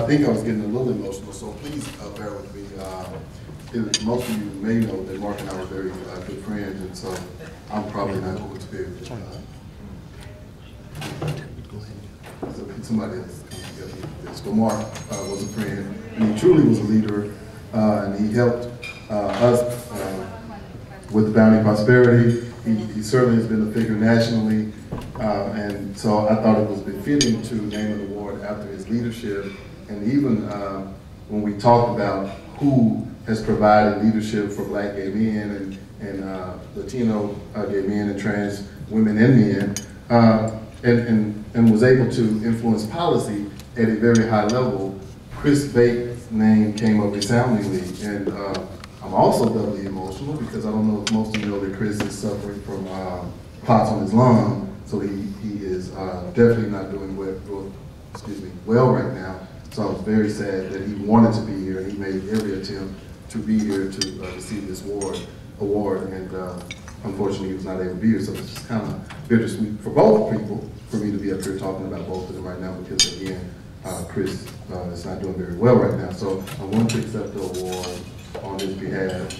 think I was getting a little emotional, so please bear with me. Most of you may know that Mark and I were very good friends, and so I'm probably not going to be able to. So can somebody else come together with this? But Mark was a friend, and he truly was a leader, and he helped us with the Bounty Prosperity. He certainly has been a figure nationally, and so I thought it was befitting to name an award after his leadership. And even when we talked about who has provided leadership for Black gay men and Latino gay men and trans women and men, and was able to influence policy at a very high level, Chris Bates' name came up resoundingly. And I'm also doubly emotional because I don't know if most of you know that Chris is suffering from clots on his lung, so he is definitely not doing well right now. So I was very sad that he wanted to be here, and he made every attempt to be here to receive this award, and unfortunately he was not able to be here, so it's just kind of bittersweet for both people, for me to be up here talking about both of them right now, because again, Chris is not doing very well right now. So I want to accept the award on his behalf,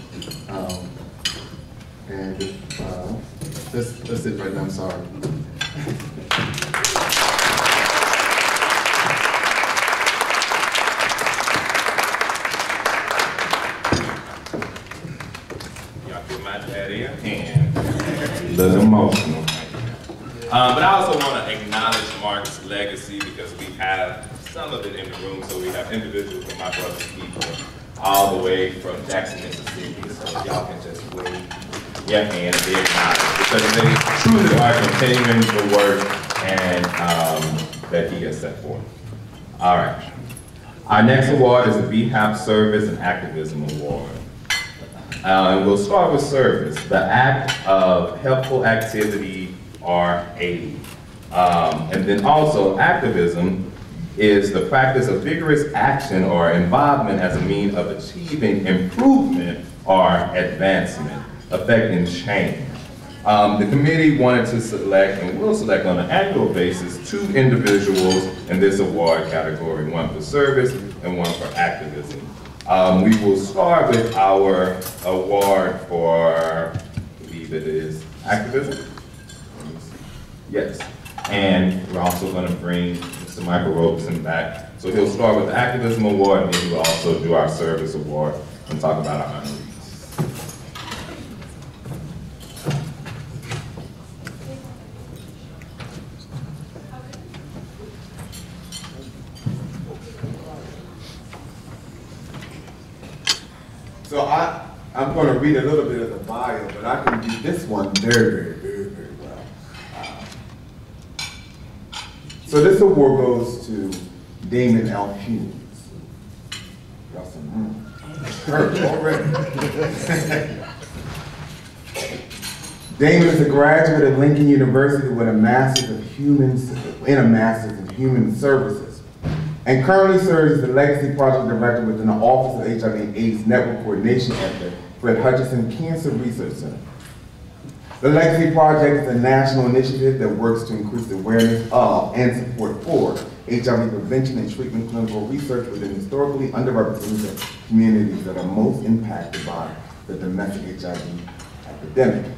and that's it right now, I'm sorry. And a little emotional. But I also want to acknowledge Mark's legacy because we have some of it in the room. So we have individuals from my brother's people all the way from Jackson, Mississippi. So y'all can just wave your hand and be acknowledged because they truly are continuing the work and that he has set forth. All right. Our next award is the Bhap Service and Activism Award. And we'll start with service, the act of helpful activity or aid. And then also activism is the practice of vigorous action or involvement as a means of achieving improvement or advancement, affecting change. The committee wanted to select and will select on an annual basis 2 individuals in this award category, one for service and one for activism. We will start with our award for, I believe it is activism. Yes, and we're also going to bring Mr. Michael Robeson back. So he'll start with the activism award, and then he will also do our service award and talk about our honorees. So I'm going to read a little bit of the bio, but I can do this one very well. So this award goes to Damon L. Hughes. Got some hurt already. Damon is a graduate of Lincoln University with a Master's of Human Services, and currently serves as the Legacy Project Director within the Office of HIV and AIDS Network Coordination at the Fred Hutchinson Cancer Research Center. The Legacy Project is a national initiative that works to increase awareness of and support for HIV prevention and treatment clinical research within historically underrepresented communities that are most impacted by the domestic HIV epidemic.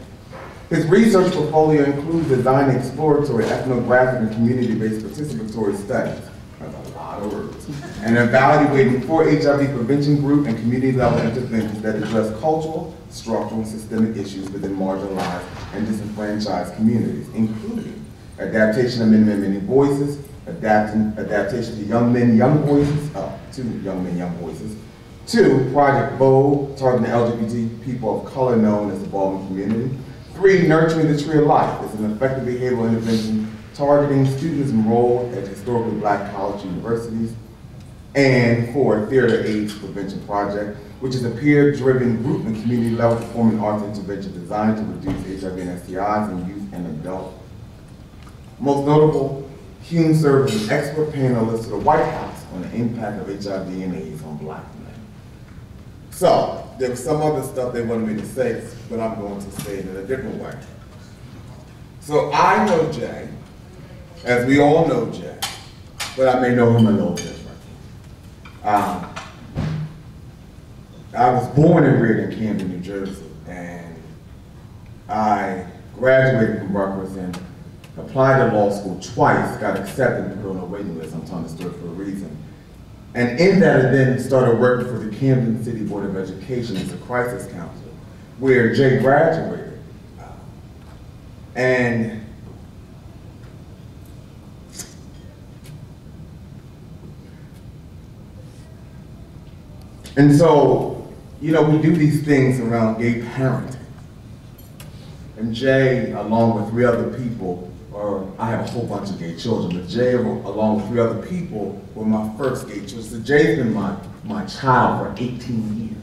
His research portfolio includes designing exploratory, ethnographic, and community-based participatory studies. That's a lot of words. And evaluating 4 HIV prevention group and community-level interventions that address cultural, structural, and systemic issues within marginalized and disenfranchised communities, including adaptation of men, many voices, adaptation to young men, young voices, to young men, young voices. 2, Project Vogue, targeting LGBT people of color known as the Baldwin community. 3, Nurturing the Tree of Life. It's an effective behavioral intervention targeting students enrolled at historically Black college universities. And 4, Theater AIDS Prevention Project, which is a peer-driven group and community-level performing arts intervention designed to reduce HIV and STIs in youth and adults. Most notable, Hume served as an expert panelist to the White House on the impact of HIV and AIDS on Black men. So, there was some other stuff they wanted me to say, but I'm going to say it in a different way. So I know Jay, as we all know Jay, but I may know him a little different. I was born and reared in Camden, New Jersey, and I graduated from Rutgers and applied to law school twice, got accepted and put on a waiting list. I'm telling the story for a reason. And in that, I then started working for the Camden City Board of Education as a crisis counselor, where Jay graduated. And so, you know, we do these things around gay parenting. And Jay, along with 3 other people, or I have a whole bunch of gay children, but Jay, along with 3 other people, were my first gay children. So Jay's been my child for 18 years.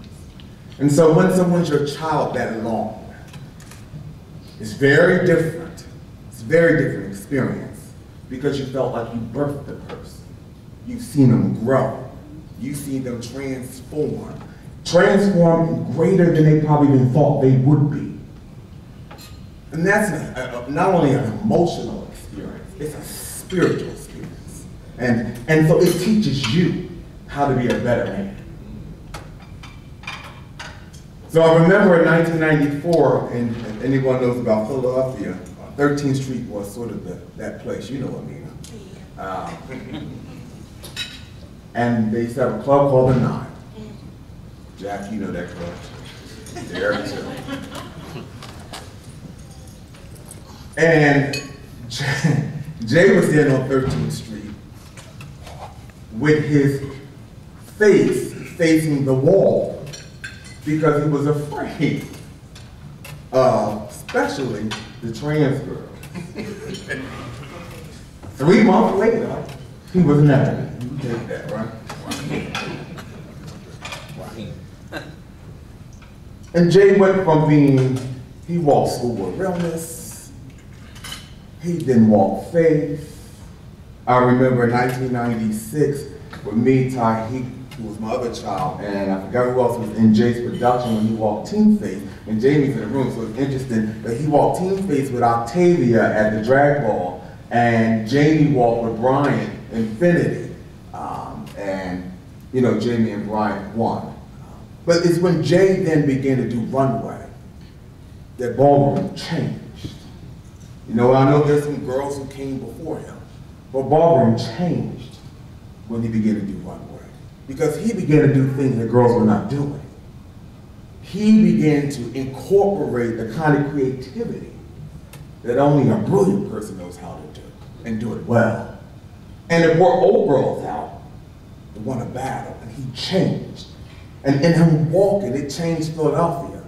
And so when someone's your child that long, it's very different. It's a very different experience because you felt like you birthed the person. You've seen them grow. You've seen them transform greater than they probably even thought they would be. And that's not only an emotional experience, it's a spiritual experience. And so it teaches you how to be a better man. So I remember in 1994, and anyone knows about Philadelphia, 13th Street was sort of that place, you know what I mean. And they used to have a club called The Nine. Jack, you know that club. Derek too. And Jay was there on 13th Street with his face facing the wall because he was afraid of, especially the trans girl. 3 months later, he was married. You take that, right? And Jay went from he walked school with realness, he didn't walk faith. I remember in 1996 with me, Tahi, who was my other child, and I forgot who else was in Jay's production when he walked Team Faith, and Jamie's in the room, so it's interesting that he walked Team Faith with Octavia at the drag ball, and Jamie walked with Brian Infinity. And, you know, Jamie and Brian won. But it's when Jay then began to do Runway that ballroom changed. You know, I know there's some girls who came before him, but ballroom changed when he began to do Runway. Because he began to do things that girls were not doing. He began to incorporate the kind of creativity that only a brilliant person knows how to do, and do it well. And it brought old girls out to want to battle, and he changed. And in him walking, it changed Philadelphia.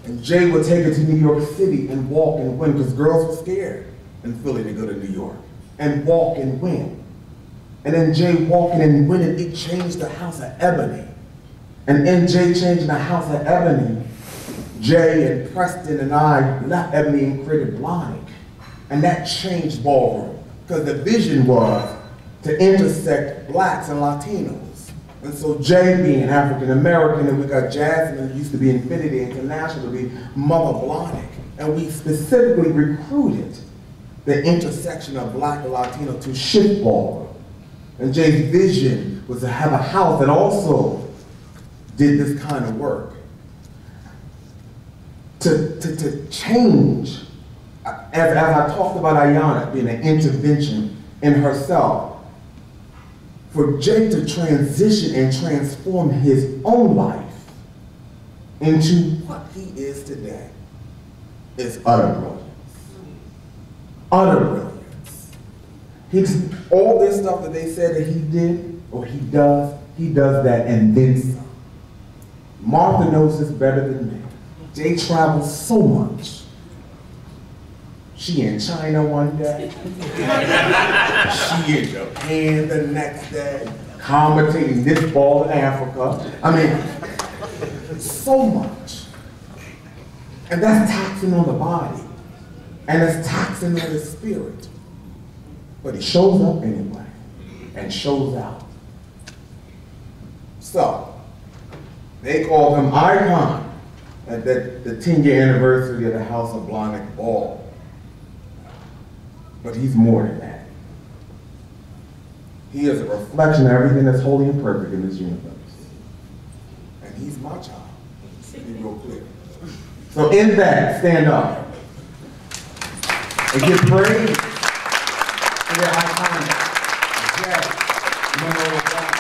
And Jay would take it to New York City and walk and win, because girls were scared in Philly to go to New York, and walk and win. And then Jay walking and winning, it changed the House of Ebony. And in Jay changing the House of Ebony, Jay and Preston and I left Ebony and created Blahnik. And that changed ballroom, because the vision was to intersect blacks and Latinos. And so Jay being African American, and we got Jasmine, who used to be Infinity International, to be Mother Blahnik. And we specifically recruited the intersection of black and Latino to shift ballroom. And Jay's vision was to have a house that also did this kind of work. To change, as I talked about Ayanna being an intervention in herself, for Jay to transition and transform his own life into what he is today is utter brilliance. Utter brilliance. All this stuff that they said that he did, or he does that and then some. Martha knows this better than me. Jay travels so much. She in China one day. She in Japan the next day. Commentating this ball in Africa. I mean, so much. And that's taxing on the body. And it's taxing on the spirit. But he shows up anyway. And shows out. So, they called him Icon at the 10-year anniversary of the House of Blahnik Ball. But he's more than that. He is a reflection of everything that's holy and perfect in this universe. And he's my child. To be real clear. So in that, stand up. And give praise to their iconic Bhap, memorial God.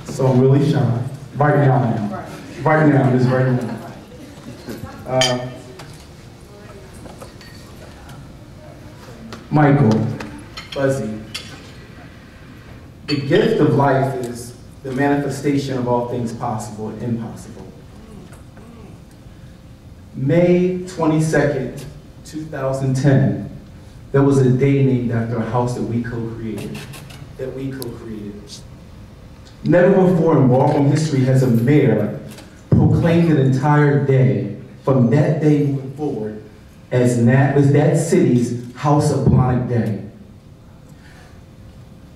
So I'm really shy. Right now. Right now, this right now. Michael, Fuzzy, the gift of life is the manifestation of all things possible and impossible. May 22nd, 2010, there was a day named after a house that we co-created. Never before in ballroom history has a mayor proclaimed an entire day from that day moving forward as that city's House of Blahnik Day.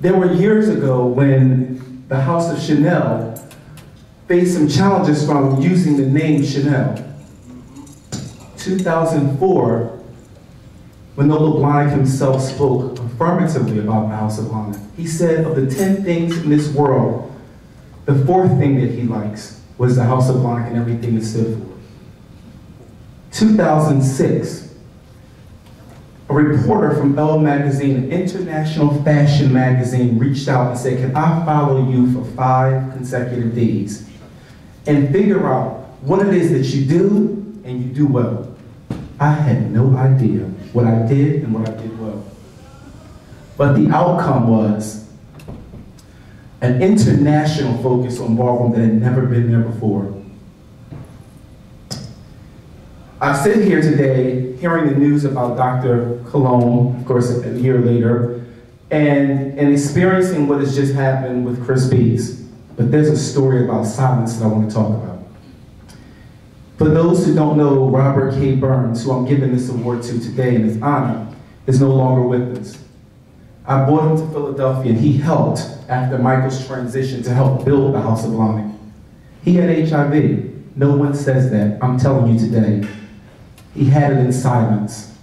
There were years ago when the House of Chanel faced some challenges from using the name Chanel. 2004, when Noble Blahnik himself spoke affirmatively about the House of Blahnik, he said of the 10 things in this world, the 4th thing that he likes was the House of Blahnik and everything it stood for. 2006, a reporter from Elle magazine, an international fashion magazine, reached out and said, can I follow you for 5 consecutive days and figure out what it is that you do and you do well? I had no idea what I did and what I did well. But the outcome was an international focus on ballroom that had never been there before. I sit here today hearing the news about Dr. Cologne, of course, a year later, and experiencing what has just happened with Chris Bees. But there's a story about silence that I want to talk about. For those who don't know, Robert K. Burns, who I'm giving this award to today in his honor, is no longer with us. I brought him to Philadelphia and he helped, after Michael's transition, to help build the House of Blahnik. He had HIV. No one says that. I'm telling you today. He had it in silence.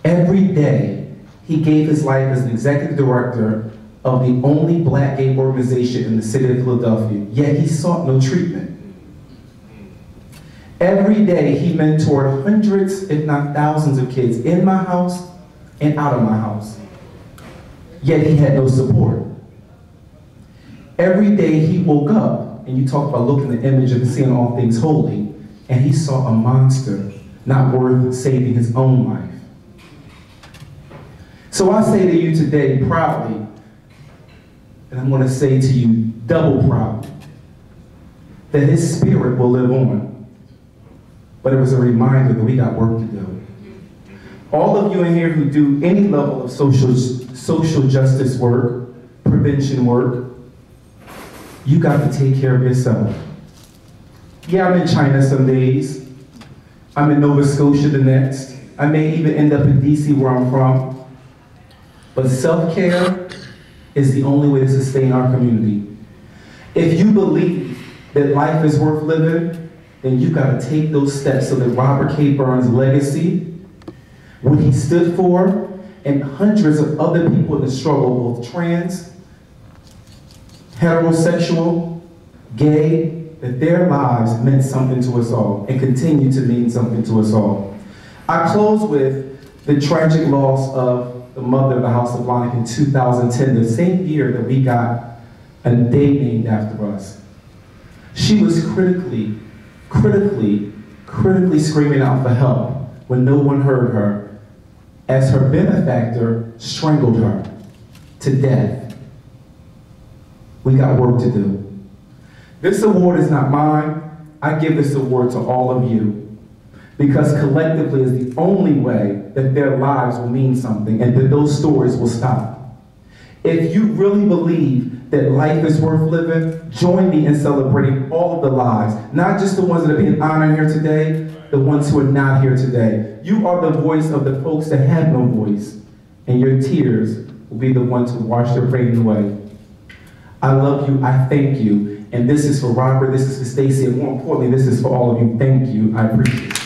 Every day, he gave his life as an executive director of the only Black gay organization in the city of Philadelphia, yet he sought no treatment. Every day, he mentored hundreds, if not thousands of kids in my house and out of my house, yet he had no support. Every day, he woke up, and you talk about looking at the image of seeing all things holy, and he saw a monster not worth saving his own life. So I say to you today proudly, and I'm going to say to you double proud, that his spirit will live on. But it was a reminder that we got work to do. All of you in here who do any level of social justice work, prevention work, you got to take care of yourself. Yeah, I'm in China some days. I'm in Nova Scotia the next. I may even end up in DC where I'm from. But self-care is the only way to sustain our community. If you believe that life is worth living, then you got to take those steps so that Robert K. Burns' legacy, what he stood for, and hundreds of other people in the struggle, both trans, heterosexual, gay, that their lives meant something to us all and continue to mean something to us all. I close with the tragic loss of the mother of the House of Blahnik in 2010, the same year that we got a day named after us. She was critically screaming out for help when no one heard her, as her benefactor strangled her to death. We got work to do. This award is not mine. I give this award to all of you, because collectively is the only way that their lives will mean something and that those stories will stop. If you really believe that life is worth living, join me in celebrating all of the lives, not just the ones that are being honored here today, the ones who are not here today. You are the voice of the folks that have no voice, and your tears will be the ones to wash their pain away. I love you, I thank you, and this is for Robert, this is for Stacy, and more importantly, this is for all of you. Thank you, I appreciate it.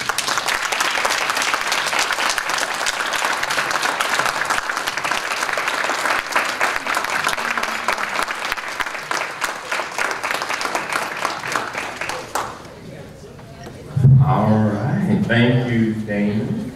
All right, thank you, Damon.